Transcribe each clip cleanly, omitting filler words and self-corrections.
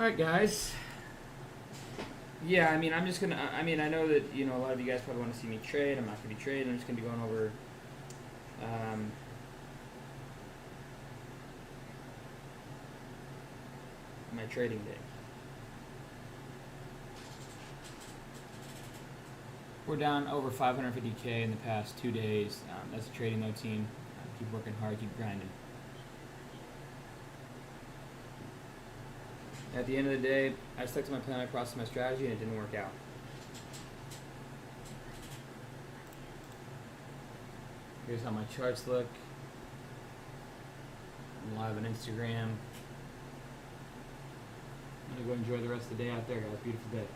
Alright, guys. Yeah, I mean, I'm just gonna. I mean, I know that a lot of you guys probably want to see me trade. I'm not gonna be trading. I'm just gonna be going over. My trading day. We're down over 550K in the past 2 days. That's a trading note team. Keep working hard, keep grinding. At the end of the day, I stuck to my plan, I processed my strategy, and it didn't work out. Here's how my charts look. I'm live on Instagram. I'm gonna go enjoy the rest of the day out there, guys. Beautiful day.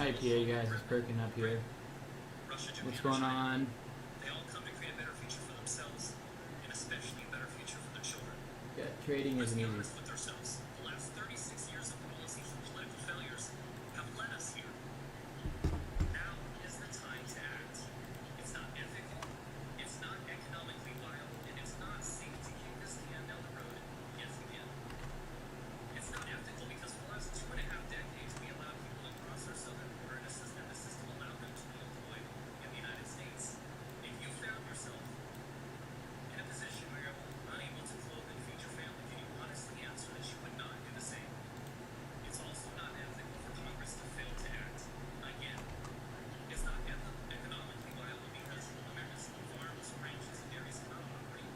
IPA guys is perking up here. What's going on? They all come to create a better future for themselves, and especially a better future for their children. Yeah, trading isn't easy. With ourselves. The last 36 years of policies and political failures have led us here. Now is the time to act. It's not ethical, it's not economically viable, and it's not safe to kick this can down the road yet again. It's not ethical because for the last 2.5 decades we allowed people to cross our southern border and the system allowed them to be employed in the United States. If you found yourself in a position where you're unable to clothe and feed your family, can you honestly answer that you would not do the same? It's also not ethical for Congress to fail to act. Again, it's not economically viable because America's farms, ranches, and dairies cannot operate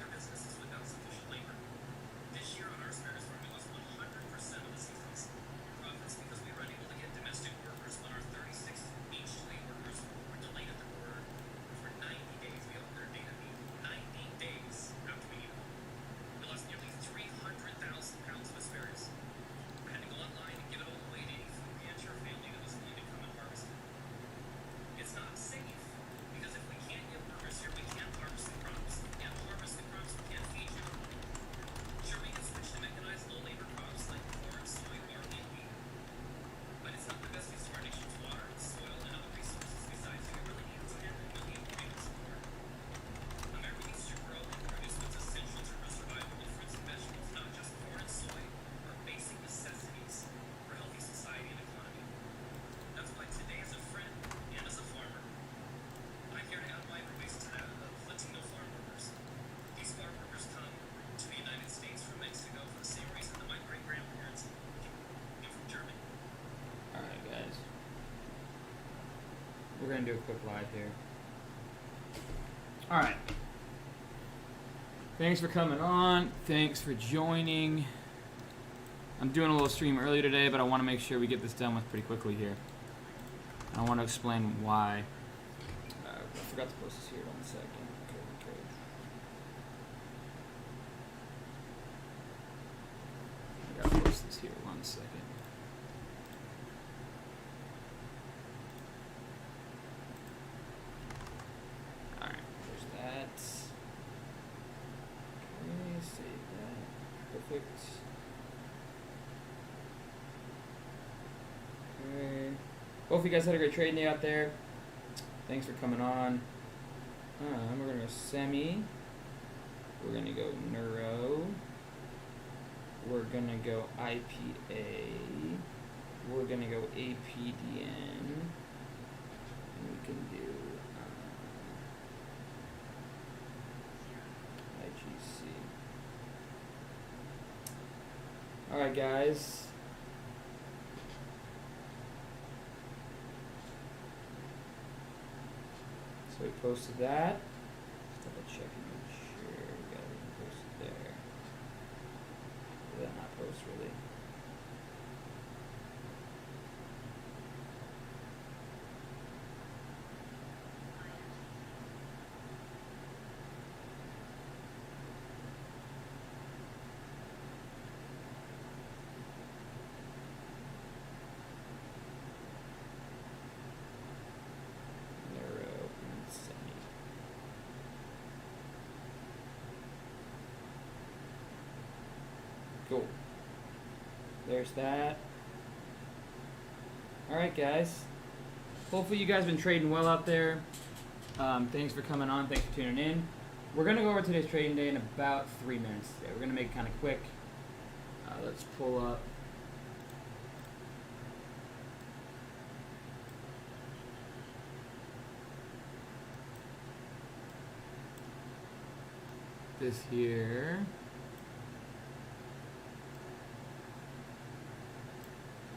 their businesses without sufficient labor. This year on our Asparagus farm, we lost 100% of the season's profits because we were unable to get domestic workers when our 36 HLA workers were delayed at the border for 90 days. We opened their data meet 90 days after we needed them. We lost nearly 300,000 pounds of asparagus. We had to go online and give it all away to any food pantry or family that was willing to come and harvest it. It's not safe because if we can't get workers here, we can't harvest the crops. If we can't harvest the crops, we can't feed you. Sure, we can switch to mechanized low-labor crops like corn, soy, barley, and wheat, but it's not the best use of our nation's water, soil, and other resources. Besides, we really need 10 million acres of corn. America needs to grow and produce what's essential to our survival with fruits and vegetables, not just corn and soy, are basic necessities for a healthy society and economy. That's why today, as a friend and as a farmer, I'm here to add my voice to that of Latino farm workers. These farm workers come to the United States from Mexico for the same reason that my great-grandparents came from Germany. Alright, guys. We're going to do a quick live here. Alright. Thanks for coming on. Thanks for joining. I'm doing a little stream early today, but I want to make sure we get this done with pretty quickly here. I want to explain why. I forgot to post this here. 1 second. Okay. I gotta post this here. 1 second. Alright, there's that. Okay, save that. Perfect. Okay. Hope you guys had a great trading day out there. Thanks for coming on. We're gonna go semi. We're gonna go neuro. We're gonna go IPA. We're gonna go APDN. And we can do IGC. Alright, guys. So we posted that. Double check and make sure we got everything posted there. Did that not post really? Neuro and semi. Cool. There's that. Alright guys. Hopefully you guys have been trading well out there. Thanks for coming on. Thanks for tuning in. We're going to go over today's trading day in about 3 minutes today. We're going to make it kind of quick. Let's pull up. This here.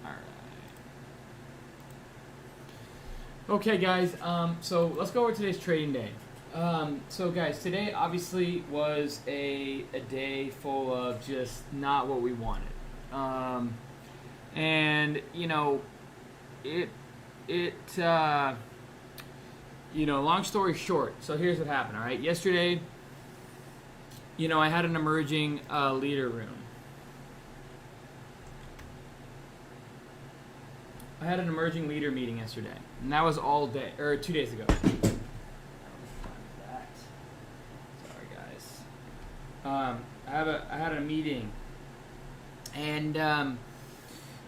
Alright. Okay guys, so let's go over today's trading day. So guys, today obviously was a day full of just not what we wanted. And you know, long story short, so here's what happened, alright? Yesterday, you know, I had an emerging leader room. I had an emerging leader meeting yesterday, and that was all day, or 2 days ago. Sorry, guys. I had a meeting, and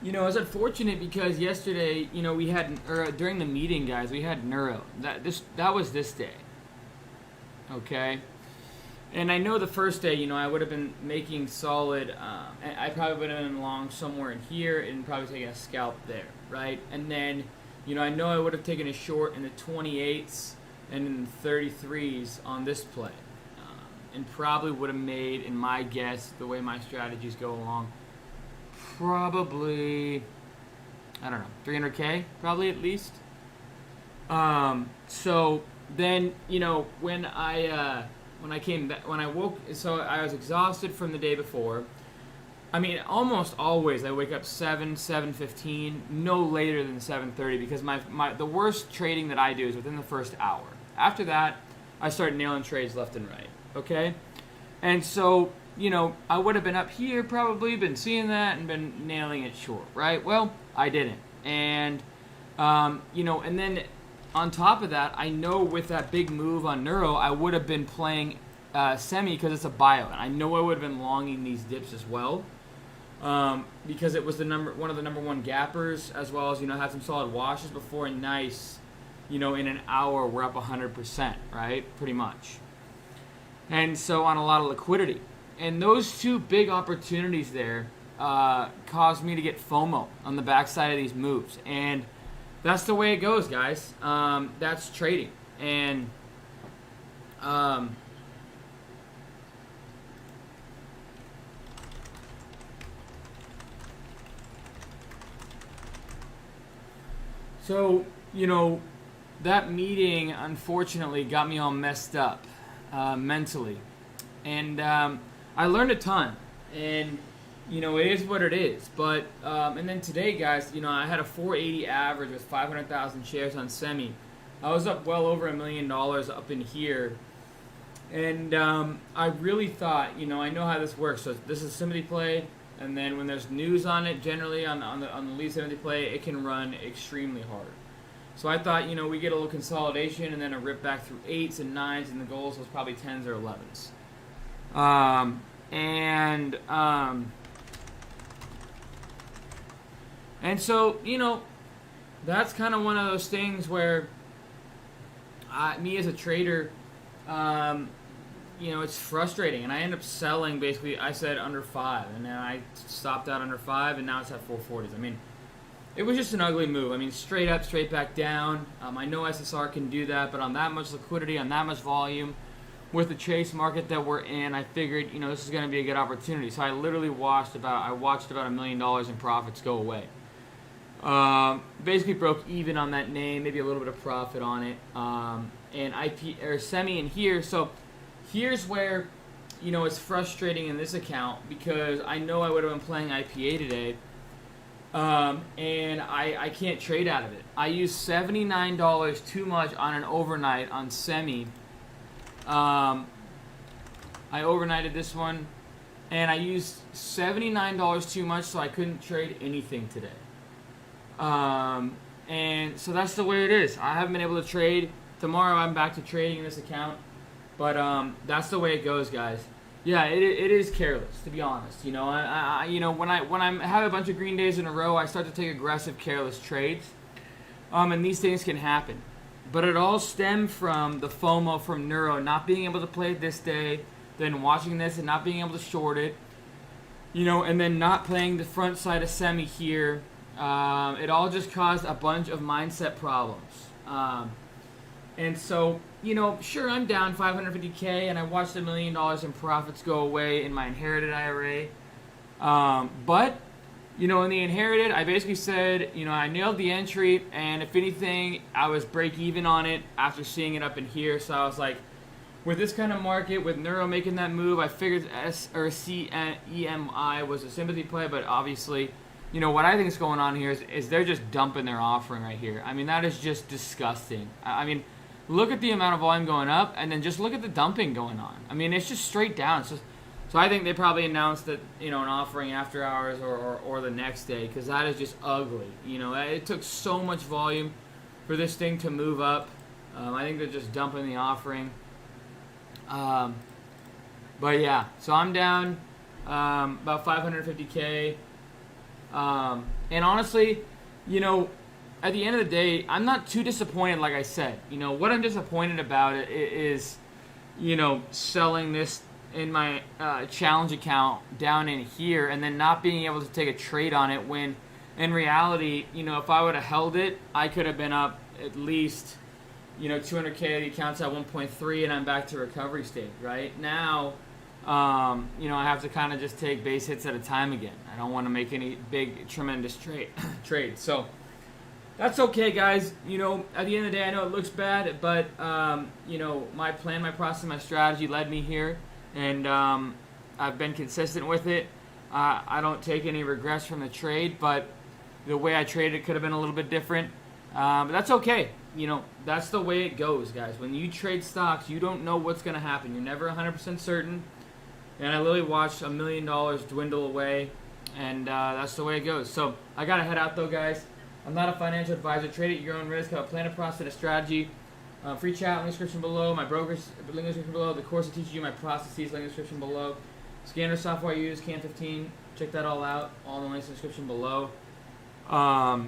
you know, it was unfortunate because yesterday, you know, we had, or during the meeting, guys, we had neuro. That was this day. Okay. And I know the first day, you know, I would have been making solid, I probably would have been long somewhere in here and probably taken a scalp there, right? And then, you know I would have taken a short in the 28s and in the 33s on this play. And probably would have made, in my guess, the way my strategies go along, probably, I don't know, 300K, probably at least. So then, you know, when I came back, when I woke, so I was exhausted from the day before. I mean, almost always I wake up 7:15, no later than 7:30, because the worst trading that I do is within the first hour. After that, I start nailing trades left and right, okay? And so, you know, I would have been up here probably, been seeing that and been nailing it short, right? Well, I didn't. And, you know, and then on top of that, I know with that big move on neuro, I would have been playing semi because it's a bio, and I know I would have been longing these dips as well, because it was one of the number one gappers, as well as, you know, had some solid washes before, and nice, you know, in an hour we're up 100%, right, pretty much, and so on a lot of liquidity, and those two big opportunities there caused me to get FOMO on the backside of these moves, and that's the way it goes, guys. That's trading. And so, you know, that meeting unfortunately got me all messed up mentally. And I learned a ton. And you know, it is what it is. But, and then today, guys, you know, I had a 480 average with 500,000 shares on semi. I was up well over $1 million up in here. And I really thought, you know, I know how this works. So this is Simity play. And then when there's news on it, generally on the lead Simity play, it can run extremely hard. So I thought, you know, we get a little consolidation and then a rip back through 8s and 9s. And the goals was probably 10s or 11s. And so, you know, that's kind of one of those things where me as a trader, you know, it's frustrating. And I end up selling, basically, I said under 5. And then I stopped out under 5, and now it's at 440s. I mean, it was just an ugly move. I mean, straight up, straight back down. I know SSR can do that, but on that much liquidity, on that much volume, with the chase market that we're in, I figured, you know, this is going to be a good opportunity. So I literally watched about $1 million in profits go away. Basically broke even on that name, maybe a little bit of profit on it, and IP or semi in here. So here's where, it's frustrating in this account because I know I would have been playing IPA today, and I can't trade out of it. I used $79 too much on an overnight on semi. I overnighted this one, and I used $79 too much, so I couldn't trade anything today. And so that's the way it is. I haven't been able to trade. Tomorrow I'm back to trading in this account, but that's the way it goes, guys. Yeah, it is careless, to be honest. When I have a bunch of green days in a row, I start to take aggressive, careless trades, and these things can happen. But it all stemmed from the FOMO from Neuro not being able to play it this day, then watching this and not being able to short it, and then not playing the front side of semi here. It all just caused a bunch of mindset problems. And so, sure, I'm down $550K, and I watched $1 million in profits go away in my inherited IRA. But, in the inherited, I basically said, I nailed the entry, and if anything, I was break even on it after seeing it up in here. So I was like, with this kind of market, with Neuro making that move, I figured CEMI was a sympathy play, but obviously, what I think is going on here is they're just dumping their offering right here. I mean, that is just disgusting. I mean, look at the amount of volume going up, and then just look at the dumping going on. I mean, it's just straight down. So I think they probably announced that, an offering after hours or the next day, because that is just ugly. It took so much volume for this thing to move up. I think they're just dumping the offering. But yeah, so I'm down about 550K. And honestly, at the end of the day, I'm not too disappointed, like I said. What I'm disappointed about it is, selling this in my challenge account down in here and then not being able to take a trade on it when, in reality, if I would have held it, I could have been up at least, 200K. The account's at 1.3, and I'm back to recovery state. Right now, I have to kind of just take base hits at a time again. I don't want to make any big, tremendous trades. So that's okay, guys. At the end of the day, I know it looks bad, but, my plan, my process, my strategy led me here, and I've been consistent with it. I don't take any regrets from the trade, but the way I traded it could have been a little bit different. But that's okay. That's the way it goes, guys. When you trade stocks, you don't know what's going to happen. You're never 100% certain. And I literally watched $1 million dwindle away, and that's the way it goes. So I got to head out, though, guys. I'm not a financial advisor. Trade at your own risk. Have a plan, a process, and a strategy. Free chat, link in the description below. My broker's link in the description below. The course that teaches you my processes, link in the description below. Scanner software I use, CAN15. Check that all out. All the links in the description below. Yeah,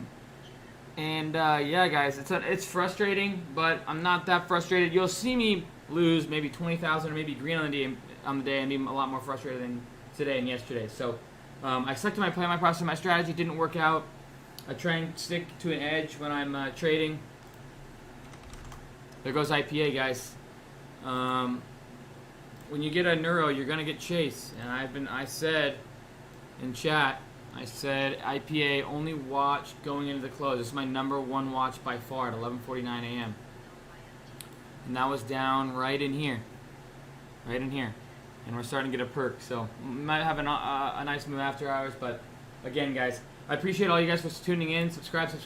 guys, it's frustrating, but I'm not that frustrated. You'll see me lose maybe 20,000 or maybe green on the day and be a lot more frustrated than today and yesterday. So I stuck to my plan, my process, my strategy. Didn't work out. I try and stick to an edge when I'm trading. There goes IPA, guys. When you get a Neuro, you're gonna get chased, and I said in chat. I said IPA only watch going into the close. This is my number one watch by far at 11:49 a.m. And that was down right in here. Right in here. And we're starting to get a perk. So might have a nice move after hours. But again, guys, I appreciate all you guys for tuning in. Subscribe to the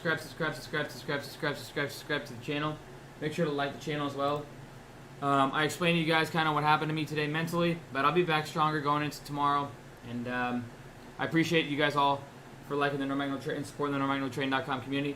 channel. Make sure to like the channel as well. I explained to you guys kind of what happened to me today mentally. But I'll be back stronger going into tomorrow. And I appreciate you guys all for liking the No Manual Trade and supporting the NoManualTrading.com community.